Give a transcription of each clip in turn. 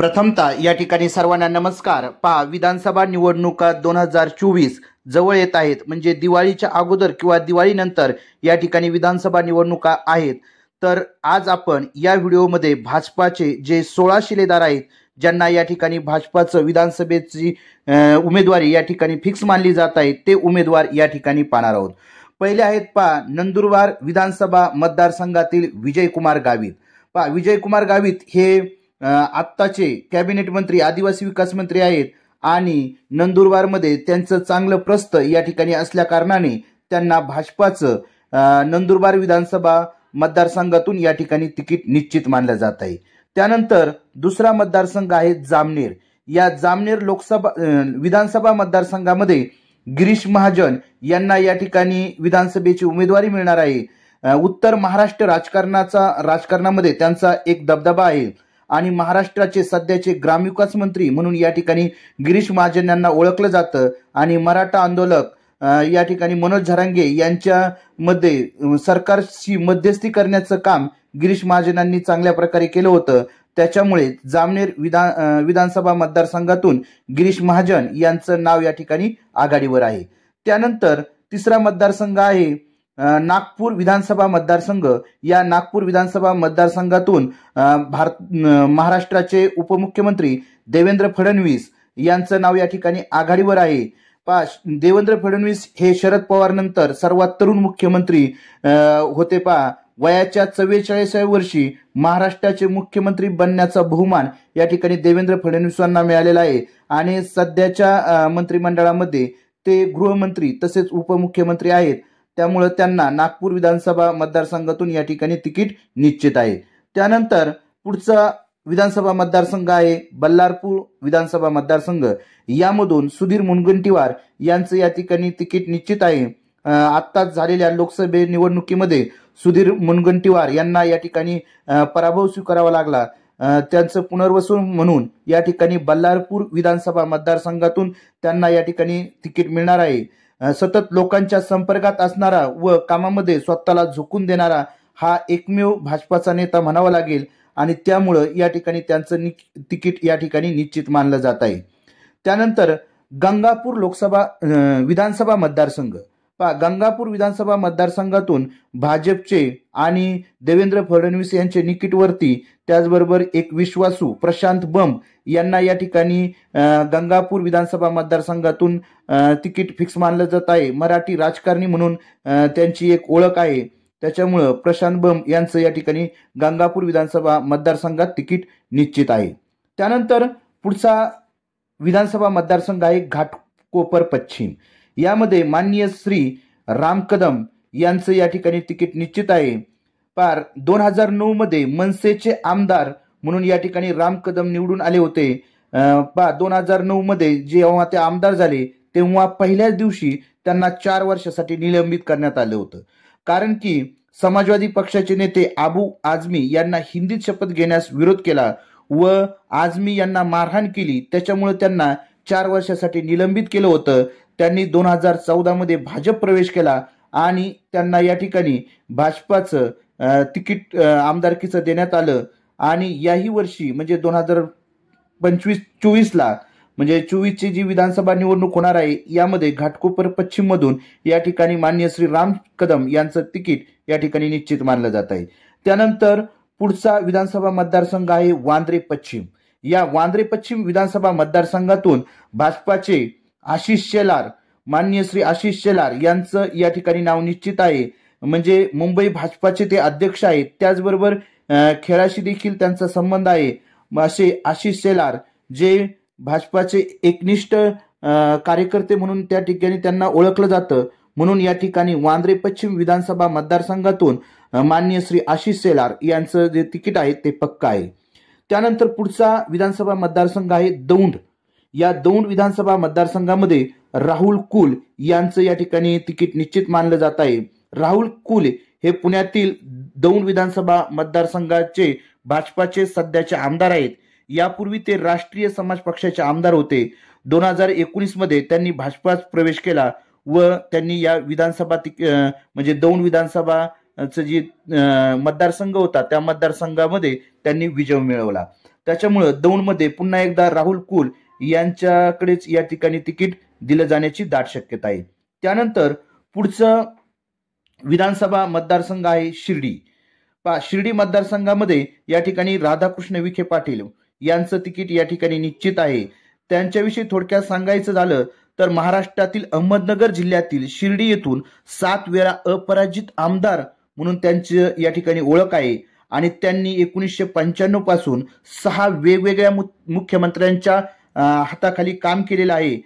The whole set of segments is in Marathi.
प्रथमतः या ठिकाणी सर्वांना नमस्कार। पहा, विधानसभा निवडणुका 2024 जवळ येत आहेत, म्हणजे दिवाळीच्या अगोदर किंवा दिवाळीनंतर या ठिकाणी विधानसभा निवडणुका आहेत। तर आज आपण या व्हिडिओमध्ये भाजपाचे जे 16 शिलेदार आहेत, ज्यांना या ठिकाणी भाजपाचं विधानसभेची उमेदवारी या ठिकाणी फिक्स मानली जात आहे, ते उमेदवार या ठिकाणी पाहणार आहोत। पहिले आहेत पहा, नंदुरबार विधानसभा मतदारसंघातील विजयकुमार गावित। पहा, विजयकुमार गावित हे आत्ताचे कॅबिनेट मंत्री, आदिवासी विकास मंत्री आहेत आणि नंदुरबारमध्ये त्यांचं चांगलं प्रस्थ या ठिकाणी असल्या कारणाने त्यांना भाजपाचं नंदुरबार विधानसभा मतदारसंघातून या ठिकाणी तिकीट निश्चित मानलं जात आहे। त्यानंतर दुसरा मतदारसंघ आहे जामनेर। या जामनेर लोकसभा विधानसभा मतदारसंघामध्ये गिरीश महाजन यांना या ठिकाणी विधानसभेची उमेदवारी मिळणार आहे। उत्तर महाराष्ट्र राजकारणामध्ये त्यांचा एक दबदबा आहे आणि महाराष्ट्राचे सध्याचे ग्रामविकास मंत्री म्हणून या ठिकाणी गिरीश महाजन यांना ओळखलं जातं आणि मराठा आंदोलक या ठिकाणी मनोज झरांगे यांच्यामध्ये सरकारशी मध्यस्थी करण्याचं काम गिरीश महाजनांनी चांगल्या प्रकारे केलं होतं। त्याच्यामुळे जामनेर विधानसभा मतदारसंघातून गिरीश महाजन यांचं नाव या ठिकाणी आघाडीवर आहे। त्यानंतर तिसरा मतदारसंघ आहे नागपूर विधानसभा मतदारसंघ। या नागपूर विधानसभा मतदारसंघातून महाराष्ट्राचे उपमुख्यमंत्री देवेंद्र फडणवीस यांचं नाव या ठिकाणी आघाडीवर आहे। देवेंद्र फडणवीस हे शरद पवार नंतर सर्वात तरुण मुख्यमंत्री होते। वयाच्या 44व्या वर्षी महाराष्ट्राचे मुख्यमंत्री बनण्याचा बहुमान या ठिकाणी देवेंद्र फडणवीसांना मिळालेला आहे आणि सध्याच्या मंत्रिमंडळामध्ये ते गृहमंत्री तसेच उपमुख्यमंत्री आहेत। त्यामुळे त्यांना नागपूर विधानसभा मतदारसंघातून या ठिकाणी तिकीट निश्चित आहे। त्यानंतर पुढचा विधानसभा मतदारसंघ आहे बल्लारपूर विधानसभा मतदारसंघ। यामधून सुधीर मुनगंटीवार यांचं या ठिकाणी तिकीट निश्चित आहे। आत्ताच झालेल्या लोकसभा निवडणुकीमध्ये सुधीर मुनगंटीवार यांना या ठिकाणी पराभव स्वीकारावा लागला। त्यांचं पुनर्वसन म्हणून या ठिकाणी बल्लारपूर विधानसभा मतदारसंघातून त्यांना या ठिकाणी तिकीट मिळणार आहे। सतत लोकांच्या संपर्कात असणारा व कामामध्ये स्वतःला झोकून देणारा हा एकमेव भाजपाचा नेता म्हणावा लागेल आणि त्यामुळं या ठिकाणी त्यांचं तिकीट या ठिकाणी निश्चित मानलं जात आहे। त्यानंतर गंगापूर विधानसभा मतदारसंघ। गंगापूर विधानसभा मतदारसंघातून भाजपचे आणि देवेंद्र फडणवीस यांचे निकटवर्ती त्याचबरोबर एक विश्वासू प्रशांत बंब यांना या ठिकाणी गंगापूर विधानसभा मतदारसंघातून तिकीट फिक्स मानलं जात आहे। मराठी राजकारणी म्हणून त्यांची एक ओळख आहे, त्याच्यामुळं प्रशांत बंब यांचं या ठिकाणी गंगापूर विधानसभा मतदारसंघात तिकीट निश्चित आहे। त्यानंतर पुढचा विधानसभा मतदारसंघ आहे घाटकोपर पश्चिम। यामध्ये माननीय श्री राम कदम यांचं या ठिकाणी तिकीट निश्चित आहे। 2009 मध्ये मनसेचे आमदार म्हणून या ठिकाणी राम कदम निवडून आले होते। 2009 मध्ये जेव्हा ते आमदार झाले तेव्हा पहिल्याच दिवशी त्यांना 4 वर्षासाठी निलंबित करण्यात आलं होतं, कारण की समाजवादी पक्षाचे नेते अबू आझमी यांना हिंदीत शपथ घेण्यास विरोध केला व आझमी यांना मारहाण केली। त्याच्यामुळे त्यांना 4 वर्षासाठी निलंबित केलं होतं। त्यांनी 2014 मध्ये भाजप प्रवेश केला आणि त्यांना या ठिकाणी भाजपाचं तिकीट आमदारकीचं देण्यात आलं आणि याही वर्षी म्हणजे 2024 ला म्हणजे 24 ची जी विधानसभा निवडणूक होणार आहे, यामध्ये घाटकोपर पश्चिम मधून या ठिकाणी माननीय श्री राम कदम यांचं तिकीट या ठिकाणी निश्चित मानलं जात आहे। त्यानंतर पुढचा विधानसभा मतदारसंघ आहे वांद्रे पश्चिम। या वांद्रे पश्चिम विधानसभा मतदारसंघातून भाजपाचे माननीय श्री आशिष शेलार यांचं या ठिकाणी नाव निश्चित आहे। म्हणजे मुंबई भाजपाचे ते अध्यक्ष आहेत, त्याचबरोबर खेळाशी देखील त्यांचा संबंध आहे। असे आशिष शेलार जे भाजपाचे एकनिष्ठ कार्यकर्ते म्हणून त्या ठिकाणी त्यांना ओळखलं जातं, म्हणून या ठिकाणी वांद्रे पश्चिम विधानसभा मतदारसंघातून माननीय श्री आशिष शेलार यांचं जे तिकीट आहे ते पक्का आहे। त्यानंतर पुढचा विधानसभा मतदारसंघ आहे दौंड। या दौंड विधानसभा मतदारसंघामध्ये राहुल कुल यांचं या ठिकाणी तिकीट निश्चित मानलं जात आहे। राहुल कुल हे पुण्यातील दौंड विधानसभा मतदारसंघाचे भाजपाचे सध्याचे आमदार आहेत। यापूर्वी ते राष्ट्रीय समाज पक्षाचे आमदार होते। 2019 मध्ये त्यांनी भाजपात प्रवेश केला व त्यांनी या विधानसभा म्हणजे दौंड विधानसभाचं जी मतदारसंघ होता त्या मतदारसंघामध्ये त्यांनी विजय मिळवला। त्याच्यामुळे दौंडमध्ये पुन्हा एकदा राहुल कुल यांच्याकडेच या ठिकाणी तिकीट दिलं जाण्याची दाट शक्यता आहे. त्यानंतर पुढचं विधानसभा मतदारसंघ आहे शिर्डी. शिर्डी मतदारसंघामध्ये या ठिकाणी राधाकृष्ण विखे पाटील यांचं तिकीट या ठिकाणी निश्चित आहे. त्यांच्याविषयी थोडक्यात सांगायचं झालं तर महाराष्ट्रातील अहमदनगर जिल्ह्यातील शिर्डी येथून 7 वेळा अपराजित आमदार म्हणून त्यांची या ठिकाणी ओळख आहे आणि त्यांनी 1995 पासून 6 वेगवेगळ्या मुख्यमंत्र्यांच्या हाताखाली काम केलेलं आहे.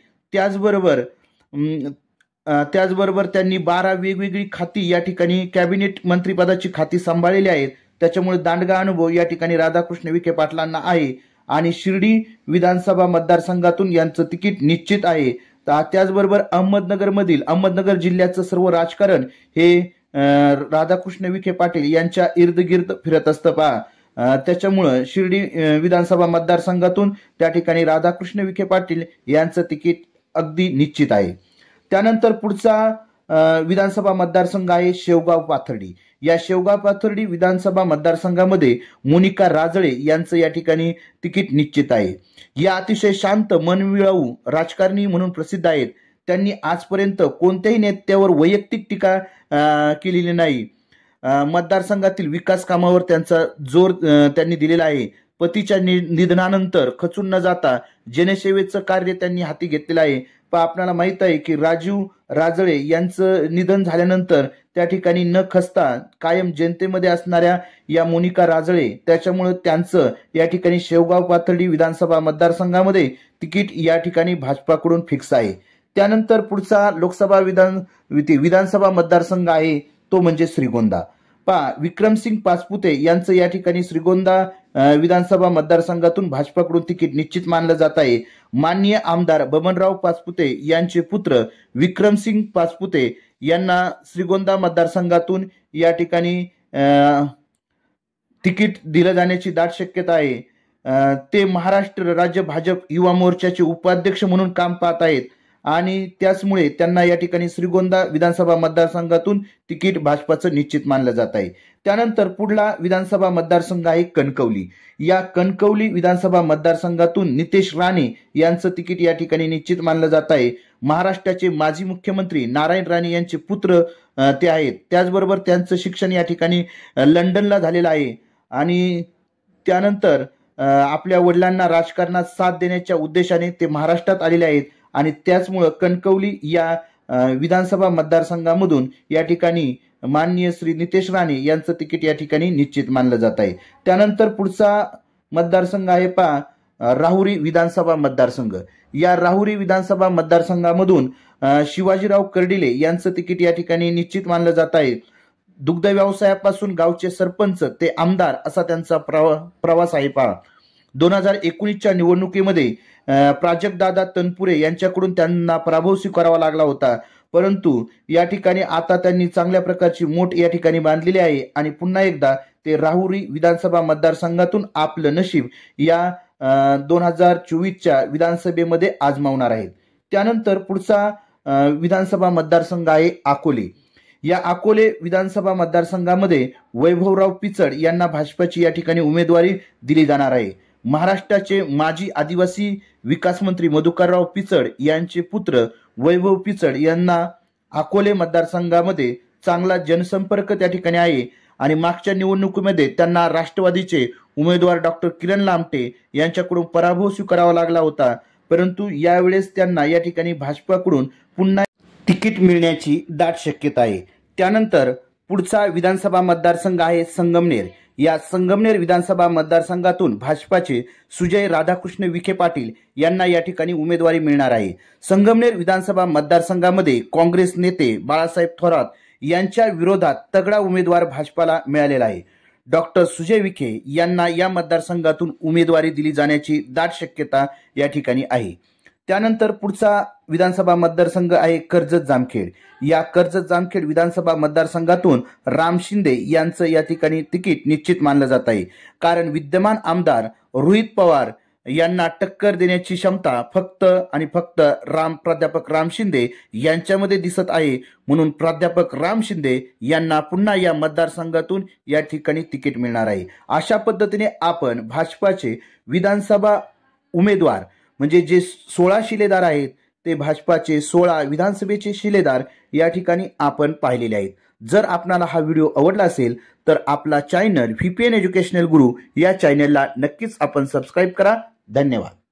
त्याचबरोबर त्यांनी 12 वेगवेगळी खाती या ठिकाणी कॅबिनेट मंत्रिपदाची खाती सांभाळलेली आहेत. त्याच्यामुळे दांडगा अनुभव या ठिकाणी राधाकृष्ण विखे पाटलांना आहे आणि शिर्डी विधानसभा मतदारसंघातून यांचं तिकीट निश्चित आहे. त्याचबरोबर अहमदनगर जिल्ह्याचं सर्व राजकारण हे राधाकृष्ण विखे पाटील यांच्या इर्दगिर्द फिरत असतं त्याच्यामुळं शिर्डी विधानसभा मतदारसंघातून त्या ठिकाणी राधाकृष्ण विखे पाटील यांचं तिकीट अगदी निश्चित आहे. त्यानंतर पुढचा विधानसभा मतदारसंघ आहे शेवगाव पाथर्डी. या शेवगाव पाथर्डी विधानसभा मतदारसंघामध्ये मोनिका राजळे यांचं या ठिकाणी तिकीट निश्चित आहे. या अतिशय शांत मनमिळावू राजकारणी म्हणून प्रसिद्ध आहेत. त्यांनी आजपर्यंत कोणत्याही नेत्यावर वैयक्तिक टीका केलेली नाही. मतदारसंघातील विकास कामावर त्यांचा जोर त्यांनी दिलेला आहे. पतीच्या निधनानंतर खचून न जाता जनसेवेचं कार्य त्यांनी हाती घेतलेलं आहे. आपल्याला माहित आहे की राजीव राजळे यांचं निधन झाल्यानंतर त्या ठिकाणी न खचता कायम जनतेमध्ये असणाऱ्या या मोनिका राजळे, त्याच्यामुळे त्यांचं या ठिकाणी शेवगाव पाथर्डी विधानसभा मतदारसंघामध्ये तिकीट या ठिकाणी भाजपाकडून फिक्स आहे. त्यानंतर पुढचा लोकसभा विधानसभा मतदारसंघ आहे तो म्हणजे श्रीगोंदा. विक्रमसिंग पाचपुते यांचं या ठिकाणी श्रीगोंदा विधानसभा मतदारसंघातून भाजपाकडून तिकीट निश्चित मानलं जात आहे. माननीय आमदार बबनराव पाचपुते यांचे पुत्र विक्रमसिंग पाचपुते यांना श्रीगोंदा मतदारसंघातून या ठिकाणी तिकीट दिलं जाण्याची दाट शक्यता आहे. ते महाराष्ट्र राज्य भाजप युवा मोर्चाचे उपाध्यक्ष म्हणून काम पाहत आहेत आणि त्याचमुळे त्यांना या ठिकाणी श्रीगोंदा विधानसभा मतदारसंघातून तिकीट भाजपाचं निश्चित मानलं जात आहे. त्यानंतर पुढला विधानसभा मतदारसंघ आहे कणकवली. या कणकवली विधानसभा मतदारसंघातून नितेश राणे यांचं तिकीट या ठिकाणी निश्चित मानलं जात आहे. महाराष्ट्राचे माजी मुख्यमंत्री नारायण राणे यांचे पुत्र ते आहेत. त्याचबरोबर त्यांचं शिक्षण या ठिकाणी लंडनला झालेलं आहे आणि त्यानंतर आपल्या वडिलांना राजकारणात साथ देण्याच्या उद्देशाने ते महाराष्ट्रात आलेले आहेत आणि त्याचमुळं कणकवली या विधानसभा मतदारसंघामधून या ठिकाणी माननीय श्री नितेश राणे यांचं तिकीट या ठिकाणी निश्चित मानलं जात आहे. त्यानंतर पुढचा मतदारसंघ आहे राहुरी विधानसभा मतदारसंघ. या राहुरी विधानसभा मतदारसंघामधून शिवाजीराव कर्डिले यांचं तिकीट या ठिकाणी निश्चित मानलं जात आहे. दुग्ध व्यवसायापासून गावचे सरपंच ते आमदार असा त्यांचा प्रवास आहे. 2019च्या निवडणुकीमध्ये प्राजक्तदादा तनपुरे यांच्याकडून त्यांना पराभव स्वीकारावा लागला होता, परंतु या ठिकाणी आता त्यांनी चांगल्या प्रकारची मोठ या ठिकाणी बांधलेली आहे आणि पुन्हा एकदा ते राहुरी विधानसभा मतदारसंघातून आपलं नशीब या 2024च्या विधानसभेमध्ये आजमावणार आहेत. त्यानंतर पुढचा विधानसभा मतदारसंघ आहे अकोले. या अकोले विधानसभा मतदारसंघामध्ये वैभवराव पिचड यांना भाजपाची या ठिकाणी उमेदवारी दिली जाणार आहे. महाराष्ट्राचे माजी आदिवासी विकास मंत्री मधुकरराव पिचड यांचे पुत्र वैभव पिचड यांना अकोले मतदारसंघामध्ये चांगला जनसंपर्क त्या ठिकाणी आहे आणि मागच्या निवडणुकीमध्ये त्यांना राष्ट्रवादीचे उमेदवार डॉक्टर किरण लामटे यांच्याकडून पराभव स्वीकारावा लागला होता, परंतु यावेळेस त्यांना या ठिकाणी भाजपाकडून पुन्हा तिकीट मिळण्याची दाट शक्यता आहे. त्यानंतर पुढचा विधानसभा मतदारसंघ आहे संगमनेर. या संगमनेर विधानसभा मतदारसंघातून भाजपाचे सुजय राधाकृष्ण विखे पाटील यांना या ठिकाणी उमेदवारी मिळणार आहे. संगमनेर विधानसभा मतदारसंघामध्ये काँग्रेस नेते बाळासाहेब थोरात यांच्या विरोधात तगडा उमेदवार भाजपाला मिळालेला आहे. डॉक्टर सुजय विखे यांना या मतदारसंघातून उमेदवारी दिली जाण्याची दाट शक्यता या ठिकाणी आहे. त्यानंतर पुढचा विधानसभा मतदारसंघ आहे कर्जत जामखेड. या कर्जत जामखेड विधानसभा मतदारसंघातून राम शिंदे यांचं या ठिकाणी तिकीट निश्चित मानलं जात आहे, कारण विद्यमान आमदार रोहित पवार यांना टक्कर देण्याची क्षमता फक्त आणि फक्त प्राध्यापक राम शिंदे यांच्यामध्ये दिसत आहे. म्हणून प्राध्यापक राम शिंदे यांना पुन्हा या मतदारसंघातून या ठिकाणी तिकीट मिळणार आहे. अशा पद्धतीने आपण भाजपाचे विधानसभा उमेदवार म्हणजे जे 16 शिलेदार आहेत ते भाजपाचे 16 विधानसभेचे शिलेदार या ठिकाणी आपण पाहिलेले आहेत. जर आपणाला हा व्हिडिओ आवडला असेल तर आपला चॅनल VPN एज्युकेशनल गुरु या चॅनलला नक्कीच आपण सबस्क्राईब करा. धन्यवाद.